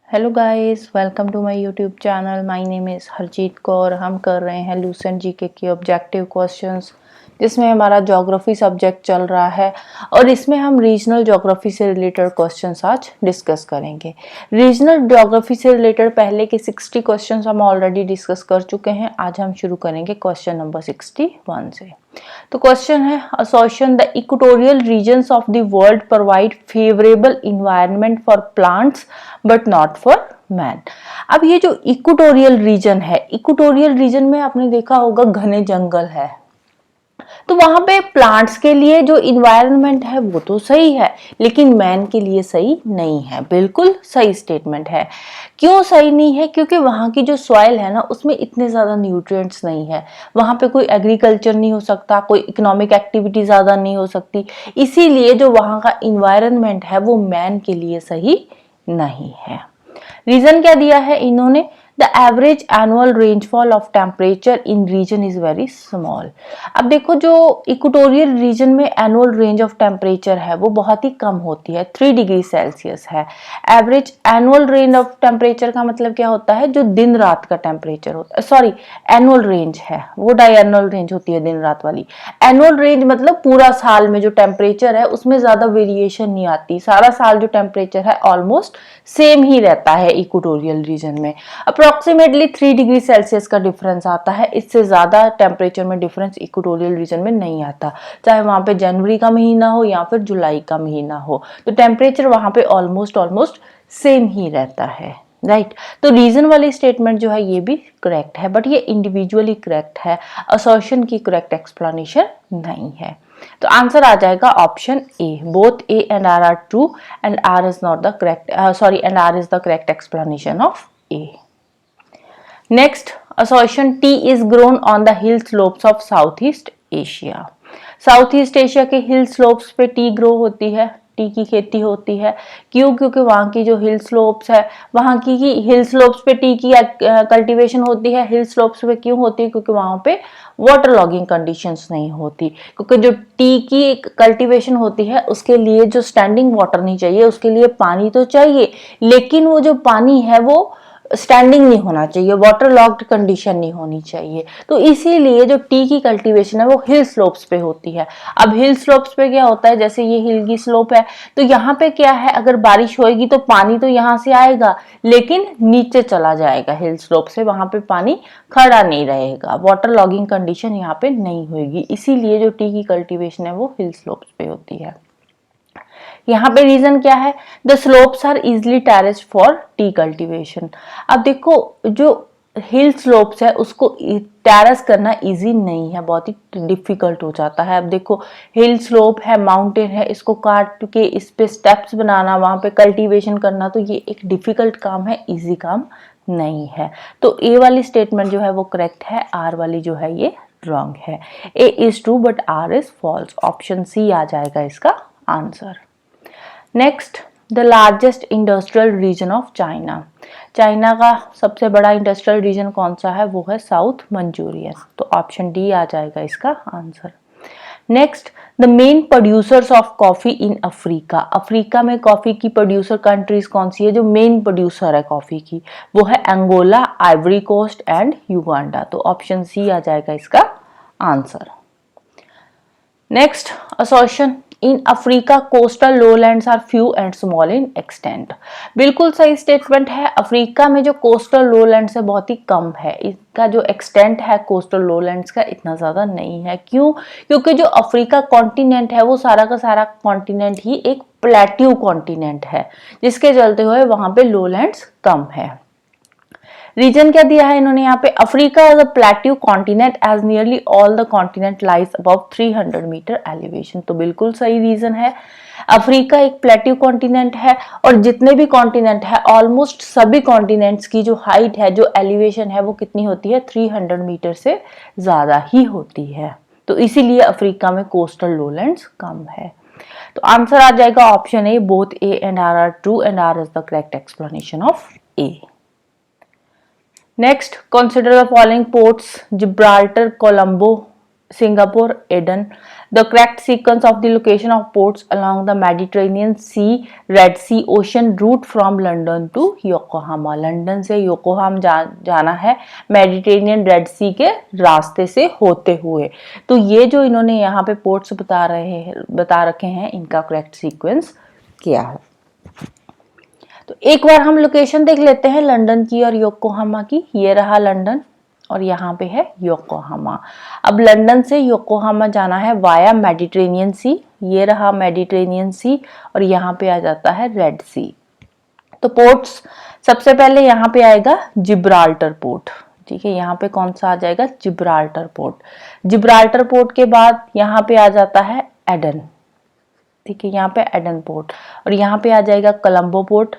Hello guys, welcome to my YouTube channel. My name is Harjeet Kaur. हम कर रहे हैं लूसेंट जीके के ऑब्जेक्टिव क्वेश्चंस, जिसमें हमारा ज्योग्राफी सब्जेक्ट चल रहा है और इसमें हम रीजनल ज्योग्राफी से रिलेटेड क्वेश्चंस आज डिस्कस करेंगे। रीजनल ज्योग्राफी से रिलेटेड पहले के 60 क्वेश्चंस हम ऑलरेडी डिस्कस कर चुके हैं। आज हम शुरू करेंगे क्वेश्चन नंबर 61 से। तो क्वेश्चन है, assertion the equatorial regions of the world provide favourable environment for plants but not for man. अब ये जो इक्वेटोरियल रीजन है, इक्वेटोरियल रीजन में आपने देखा होगा घने जंगल है, तो वहां पे प्लांट्स के लिए जो इन्वायरमेंट है वो तो सही है, लेकिन मैन के लिए सही नहीं है। बिल्कुल सही स्टेटमेंट है। क्यों सही नहीं है? क्योंकि वहां की जो सॉइल है ना, उसमें इतने ज्यादा न्यूट्रिएंट्स नहीं है। वहां पे कोई एग्रीकल्चर नहीं हो सकता, कोई इकोनॉमिक एक्टिविटी ज्यादा नहीं हो सकती, इसीलिए जो वहां का इन्वायरमेंट है वो मैन के लिए सही नहीं है। रीजन क्या दिया है इन्होंने? The average annual rainfall of temperature in region is very small. अब देखो, जो इक्वेटोरियल रीजन में एनुअल रेंज ऑफ टेम्परेचर है वो बहुत ही कम होती है, 3 डिग्री सेल्सियस है। Average annual range of temperature का मतलब क्या होता है? जो दिन रात का टेम्परेचर होता है, सॉरी एनुअल रेंज है, वो डायर्नल रेंज होती है दिन रात वाली। एनुअल रेंज मतलब पूरा साल में जो टेम्परेचर है उसमें ज्यादा वेरिएशन नहीं आती, सारा साल जो टेम्परेचर है ऑलमोस्ट सेम ही रहता है इक्वेटोरियल रीजन में। अप्रोक्सीमेटली 3 डिग्री सेल्सियस का डिफरेंस आता है, इससे ज्यादा टेम्परेचर में डिफरेंस इक्वेटोरियल रीजन में नहीं आता, चाहे वहां पे जनवरी का महीना हो या फिर जुलाई का महीना हो, तो टेम्परेचर वहां पे ऑलमोस्ट सेम ही रहता है। राइट तो रीजन वाली स्टेटमेंट जो है ये भी करेक्ट है, बट ये इंडिविजुअली करेक्ट है, असर्शन की करेक्ट एक्सप्लेनेशन नहीं है। तो आंसर आ जाएगा option A. Both A and R are true and R is not the correct, sorry and R is the correct explanation of A. Next, assertion tea is grown on the hill slopes of Southeast Asia। South east Asia के हिल slopes पे T grow होती है, T की खेती होती है। क्यों? क्योंकि वहाँ की जो हिल स्लोप्स है, वहाँ की हिल स्लोप्स पे टी की कल्टीवेशन होती है। हिल स्लोप्स पे क्यों होती है? क्योंकि वहाँ पे वाटर लॉगिंग कंडीशंस नहीं होती, क्योंकि जो टी की कल्टीवेशन होती है उसके लिए जो स्टैंडिंग वाटर नहीं चाहिए, उसके लिए पानी तो चाहिए, लेकिन वो जो पानी है वो स्टैंडिंग नहीं होना चाहिए, वाटर लॉक्ड कंडीशन नहीं होनी चाहिए। तो इसीलिए जो टी की कल्टीवेशन है वो हिल स्लोप्स पे होती है। अब हिल स्लोप्स पे क्या होता है, जैसे ये हिल की स्लोप है, तो यहाँ पे क्या है, अगर बारिश होएगी तो पानी तो यहाँ से आएगा लेकिन नीचे चला जाएगा हिल स्लोप से, वहां पे पानी खड़ा नहीं रहेगा, वाटर लॉगिंग कंडीशन यहाँ पे नहीं होगी, इसीलिए जो टी की कल्टीवेशन है वो हिल स्लोप्स पे होती है। यहाँ पे रीजन क्या है? The slopes are easily terraced for tea cultivation. अब देखो, जो हिल स्लोप्स है उसको टेरेस करना इजी नहीं है, बहुत ही डिफिकल्ट हो जाता है। अब देखो, हिल स्लोप है, माउंटेन है, इसको काट के इस पे स्टेप्स बनाना, वहां पे कल्टीवेशन करना, तो ये एक डिफिकल्ट काम है, इजी काम नहीं है। तो ए वाली स्टेटमेंट जो है वो करेक्ट है, आर वाली जो है ये रॉन्ग है। A is true but R is false. Option C आ जाएगा इसका answer. Next, the largest industrial region of China. China का सबसे बड़ा इंडस्ट्रियल रीजन कौन सा है? वो है साउथ मंचूरियन। तो ऑप्शन डी आ जाएगा इसका answer. Next, the main producers of coffee in Africa. Africa में कॉफी की प्रोड्यूसर कंट्रीज कौन सी है? जो मेन प्रोड्यूसर है कॉफी की वो है Angola, Ivory Coast and Uganda. तो ऑप्शन सी आ जाएगा इसका answer. Next, assertion in Africa coastal lowlands are few and small in extent. बिल्कुल सही स्टेटमेंट है। अफ्रीका में जो कोस्टल लोलैंड्स है बहुत ही कम है, इसका जो एक्सटेंट है कोस्टल लोलैंड्स का इतना ज्यादा नहीं है। क्यों? क्योंकि जो अफ्रीका कॉन्टिनेंट है वो सारा का सारा कॉन्टिनेंट ही एक प्लेट्यू कॉन्टिनेंट है, जिसके चलते हुए वहां पे लोलैंड्स कम है। रीजन क्या दिया है इन्होंने यहाँ पे? Africa is a plateau continent as nearly all the continent lies above 300 metre elevation. तो बिल्कुल सही रीजन है। अफ्रीका एक प्लेट्यू कॉन्टिनेंट है और जितने भी कॉन्टिनेंट है ऑलमोस्ट सभी कॉन्टिनेंट्स की जो हाइट है, जो एलिवेशन है वो कितनी होती है? 300 मीटर से ज्यादा ही होती है। तो इसीलिए अफ्रीका में कोस्टल लोलैंड्स कम है। तो आंसर आ जाएगा option A. Both A and R are true and R is the correct explanation of A. Next, consider the following ports: Gibraltar, Colombo, Singapore, Aden. The correct sequence of the location of ports along the Mediterranean Sea, Red Sea Ocean route from London to Yokohama. London से योकोहाम जाना है Mediterranean red सी के रास्ते से होते हुए। तो ये जो इन्होंने यहाँ पे पोर्ट्स बता रखे हैं, इनका करेक्ट सीक्वेंस क्या है। तो एक बार हम लोकेशन देख लेते हैं लंदन की और योकोहामा की। ये रहा लंदन और यहाँ पे है योकोहामा। अब लंदन से योकोहामा जाना है वाया मेडिटेरेनियन सी। ये रहा मेडिटेरेनियन सी और यहाँ पे आ जाता है रेड सी। तो पोर्ट्स सबसे पहले यहाँ पे आएगा जिब्राल्टर पोर्ट। ठीक है, यहाँ पे कौन सा आ जाएगा, जिब्राल्टर पोर्ट। जिब्राल्टर पोर्ट के बाद यहाँ पे आ जाता है एडन। ठीक है, यहाँ पे एडन पोर्ट और यहाँ पे आ जाएगा कोलंबो पोर्ट।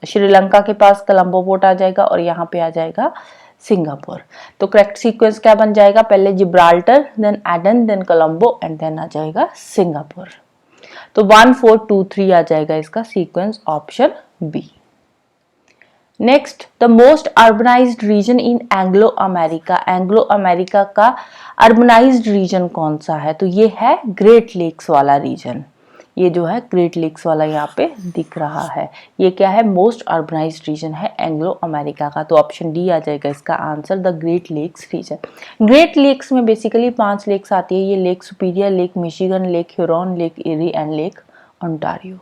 श्रीलंका के पास कोलंबो पोर्ट आ जाएगा और यहाँ पे आ जाएगा सिंगापुर। तो करेक्ट सीक्वेंस क्या बन जाएगा, पहले Gibraltar, then Aden, then Colombo and then आ जाएगा सिंगापुर। तो 1 4 2 3 आ जाएगा इसका sequence, option B. Next, the most urbanised region in Anglo America. Anglo America का अर्बनाइज्ड रीजन कौन सा है, तो ये है ग्रेट लेक्स वाला रीजन। ये जो है ग्रेट लेक्स वाला यहाँ पे दिख रहा है, ये क्या है, मोस्ट अर्बनाइज्ड रीजन है एंग्लो अमेरिका का। तो ऑप्शन डी आ जाएगा इसका answer, the Great Lakes region. Great Lakes में बेसिकली 5 लेक्स आती है, ये Lake Superior, Lake Michigan, Lake Huron, Lake Erie and Lake Ontario.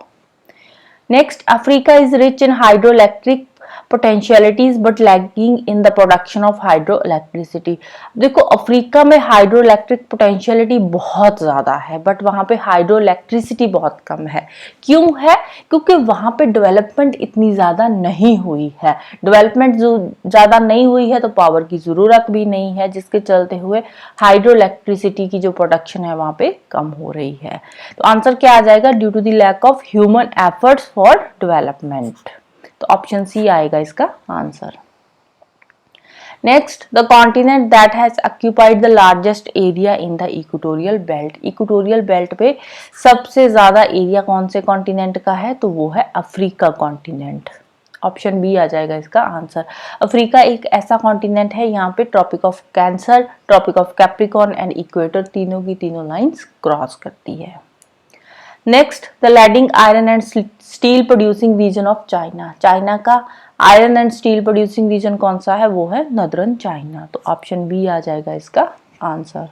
Next, Africa is rich in hydroelectric potentialities but lacking in the production of hydroelectricity। देखो Africa में hydroelectric potentiality बहुत ज्यादा है but वहां पे हाइड्रोइलेक्ट्रिसिटी बहुत कम है। क्यों है, क्योंकि वहां पे डेवलपमेंट इतनी ज्यादा नहीं हुई है। डेवलपमेंट जो ज्यादा नहीं हुई है तो पावर की जरूरत भी नहीं है, जिसके चलते हुए हाइड्रोइलेक्ट्रिसिटी की जो प्रोडक्शन है वहां पे कम हो रही है। तो आंसर क्या आ जाएगा, due to the lack of human efforts for development. तो ऑप्शन सी आएगा इसका answer. Next, the continent that has occupied the largest area in the equatorial belt. Equatorial belt पे सबसे ज्यादा एरिया कौन से कॉन्टिनेंट का है, तो वो है अफ्रीका कॉन्टिनेंट। ऑप्शन बी आ जाएगा इसका आंसर। अफ्रीका एक ऐसा कॉन्टिनेंट है, यहाँ पे Tropic of Cancer, Tropic of Capricorn and equator तीनों की तीनों लाइंस क्रॉस करती है। Next, the leading iron and steel producing region of China. China का iron and steel producing region कौन सा है, वो है नॉर्दर्न चाइना। तो ऑप्शन बी आ जाएगा इसका answer.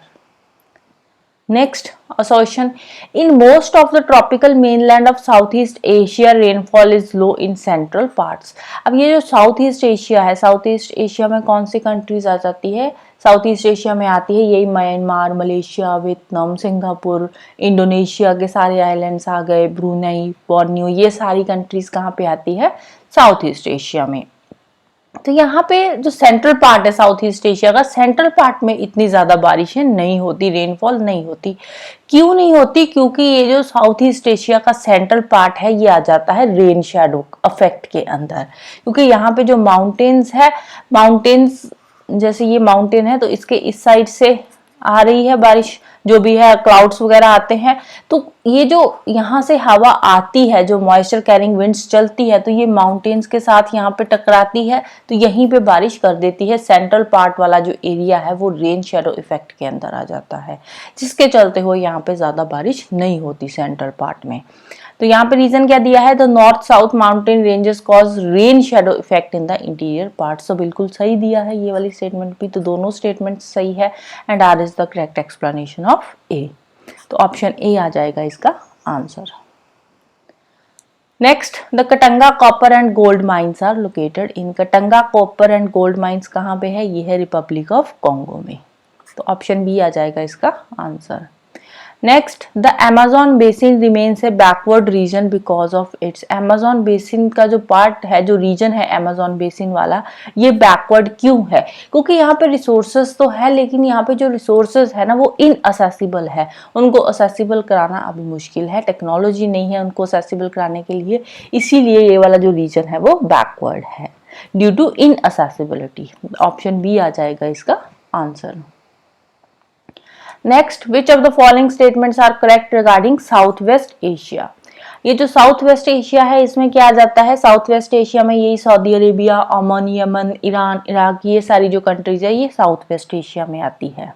Next, assertion in most of the tropical mainland of South east Asia rainfall is low in central parts. अब ये जो साउथ ईस्ट एशिया है, साउथ ईस्ट एशिया में कौन सी कंट्रीज आ जाती है, साउथ ईस्ट एशिया में आती है यही Myanmar, Malaysia, Vietnam, Singapore, Indonesia के सारे आइलैंड्स आ गए, ब्रूनेई, बोर्नियो, ये सारी कंट्रीज कहाँ पे आती है, साउथ ईस्ट एशिया में। तो यहाँ पे जो सेंट्रल पार्ट है साउथ ईस्ट एशिया का, सेंट्रल पार्ट में इतनी ज्यादा बारिशें नहीं होती, रेनफॉल नहीं होती। क्यों नहीं होती, क्योंकि ये जो साउथ ईस्ट एशिया का सेंट्रल पार्ट है ये आ जाता है रेन शैडो इफेक्ट के अंदर। क्योंकि यहाँ पे जो माउंटेन्स है, माउंटेन्स जैसे ये माउंटेन है तो इसके इस साइड से आ रही है बारिश, जो भी है क्लाउड्स वगैरह आते हैं, तो ये जो यहाँ से हवा आती है, जो मॉइस्चर कैरिंग विंड्स चलती है, तो ये माउंटेन्स के साथ यहाँ पे टकराती है, तो यहीं पे बारिश कर देती है। सेंट्रल पार्ट वाला जो एरिया है वो रेन शैडो इफेक्ट के अंदर आ जाता है, जिसके चलते हुए यहाँ पे ज्यादा बारिश नहीं होती सेंट्रल पार्ट में। तो यहाँ पे रीजन क्या दिया है, the north south mountain ranges cause rain shadow effect in the interior parts. तो बिल्कुल सही दिया है ये वाली स्टेटमेंट भी, तो दोनों स्टेटमेंट सही है and R is the correct explanation of A. तो ऑप्शन ए आ जाएगा इसका answer. Next, the Katanga copper and gold mines are located in. Katanga copper and gold mines कहाँ पे है, ये है रिपब्लिक ऑफ कॉन्गो में। तो ऑप्शन बी आ जाएगा इसका answer. Next, the Amazon basin remains A backward region because of its. Amazon basin का जो पार्ट है, जो रीजन है अमेजोन बेसिन वाला, ये बैकवर्ड क्यों है, क्योंकि यहाँ पे रिसोर्सेज तो है लेकिन यहाँ पे जो रिसोर्सेज है ना वो इनअसेसिबल है, उनको असेसिबल कराना अभी मुश्किल है, टेक्नोलॉजी नहीं है उनको असेसिबल कराने के लिए, इसीलिए ये वाला जो रीजन है वो बैकवर्ड है due to inaccessibility. Option B आ जाएगा इसका answer. Next, which of the following statements are correct regarding south west Asia. ये जो साउथ वेस्ट एशिया है इसमें क्या आ जाता है, साउथ वेस्ट एशिया में यही Saudi Arabia, Oman, Yemen, Iran, Iraq, ये सारी जो कंट्रीज है ये साउथ वेस्ट एशिया में आती है।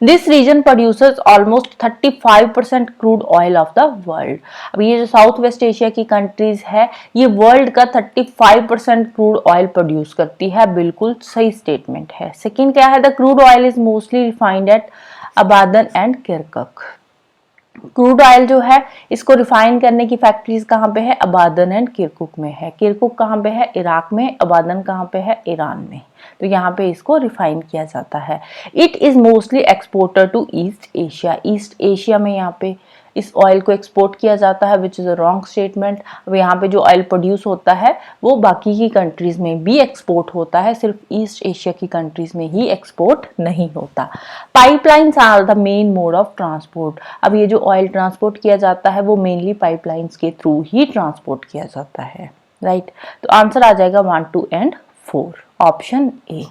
This region producers almost 35% crude oil of the world. अब ये जो साउथ वेस्ट एशिया की कंट्रीज है ये वर्ल्ड का 35% क्रूड ऑयल प्रोड्यूस करती है, बिल्कुल सही स्टेटमेंट है। सेकेंड क्या है, the crude oil is mostly refined at Abadan and Kirkuk. Crude oil जो है इसको रिफाइन करने की फैक्ट्रीज कहाँ पे है, अबादन एंड किरकुक में है। किरकुक कहाँ पे है, इराक में। अबादन कहाँ पे है, ईरान में। तो यहाँ पे इसको रिफाइन किया जाता है। It is mostly exporter to east Asia. East Asia में यहाँ पे इस ऑयल को एक्सपोर्ट किया जाता है, which is a wrong statement. अब यहाँ पे जो ऑयल प्रोड्यूस होता है वो बाकी की कंट्रीज में भी एक्सपोर्ट होता है, सिर्फ ईस्ट एशिया की कंट्रीज में ही एक्सपोर्ट नहीं होता। Pipelines are the main mode of transport. अब ये जो ऑयल ट्रांसपोर्ट किया जाता है वो मेनली पाइपलाइंस के थ्रू ही ट्रांसपोर्ट किया जाता है, राइट। तो आंसर आ जाएगा 1, 2 and 4, option A.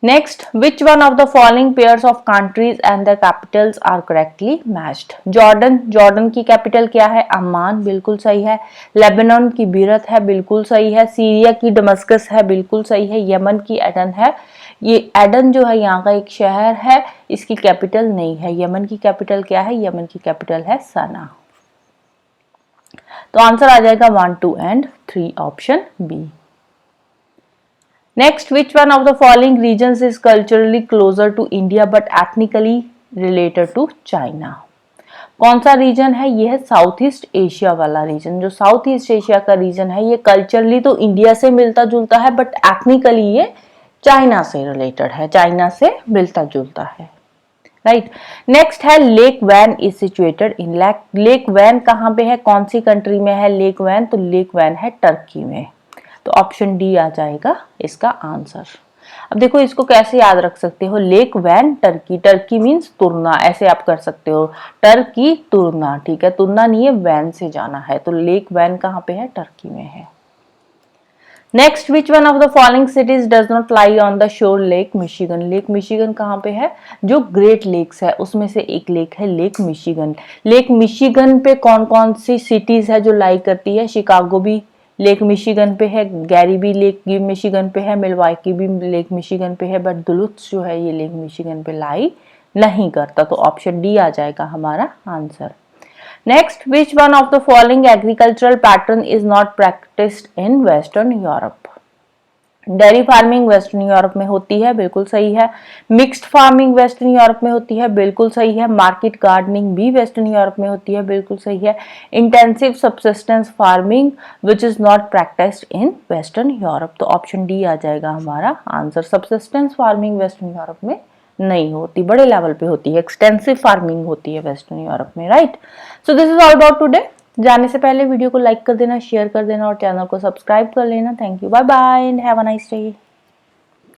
Next, which one of the following pairs of countries and their capitals are correctly matched? Jordan की कैपिटल क्या है, अम्मान, बिल्कुल सही है। लेबनान की बीरत है, बिल्कुल सही है। सीरिया की दमस्कस है, बिल्कुल सही है। यमन की एडन है। ये एडन जो है यहाँ का एक शहर है, इसकी कैपिटल नहीं है। यमन की कैपिटल क्या है, यमन की कैपिटल है सना। तो आंसर आ जाएगा 1, 2 and 3, option B. Next, which one of the following regions is culturally closer to India but ethnically related to China? कौन सा रीजन है, ये है साउथ ईस्ट एशिया वाला रीजन। जो साउथ ईस्ट एशिया का रीजन है ये कल्चरली तो इंडिया से मिलता जुलता है बट एथनिकली ये चाइना से रिलेटेड है, चाइना से मिलता जुलता है, राइट। नेक्स्ट है Lake Van is situated in. Lake Van कहाँ पे है, कौन सी कंट्री में है लेक वैन, तो लेक वैन है टर्की में। तो ऑप्शन डी आ जाएगा इसका आंसर। अब देखो इसको कैसे याद रख सकते हो, Lake Van Turkey, Turkey means तुरना, ऐसे आप कर सकते हो, टर्की तुरना, ठीक है, तुरना नहीं है, वैन से जाना है। तो लेक वैन कहाँ पे है, टर्की में है। Next, which one of the following cities does not lie on the shore lake Michigan. Lake Michigan कहाँ पे है, जो ग्रेट लेक्स है उसमें से एक लेक है लेक मिशिगन। लेक मिशिगन पे कौन कौन सी सिटीज है जो लाई करती है, शिकागो भी लेक मिशिगन पे है, गैरी भी लेक मिशिगन पे है, मिलवाकी भी लेक मिशिगन पे है, बट दुलुथ जो है ये लेक मिशिगन पे लाई नहीं करता। तो ऑप्शन डी आ जाएगा हमारा answer. Next, which one of the following agricultural pattern is not practised in western Europe. Dairy farming western Europe में होती है, बिल्कुल सही है। मिक्स्ड फार्मिंग वेस्टर्न यूरोप में होती है, बिल्कुल सही है। मार्केट गार्डनिंग भी वेस्टर्न यूरोप में होती है, बिल्कुल सही है। Intensive subsistence farming which is not practised in western Europe. तो ऑप्शन डी आ जाएगा हमारा answer. Subsistence farming western Europe में नहीं होती, बड़े लेवल पे होती है, एक्सटेंसिव फार्मिंग होती है वेस्टर्न यूरोप में, right. So this is all about today. जाने से पहले वीडियो को लाइक कर देना, शेयर कर देना और चैनल को सब्सक्राइब कर लेना। Thank you, bye bye and have a nice day.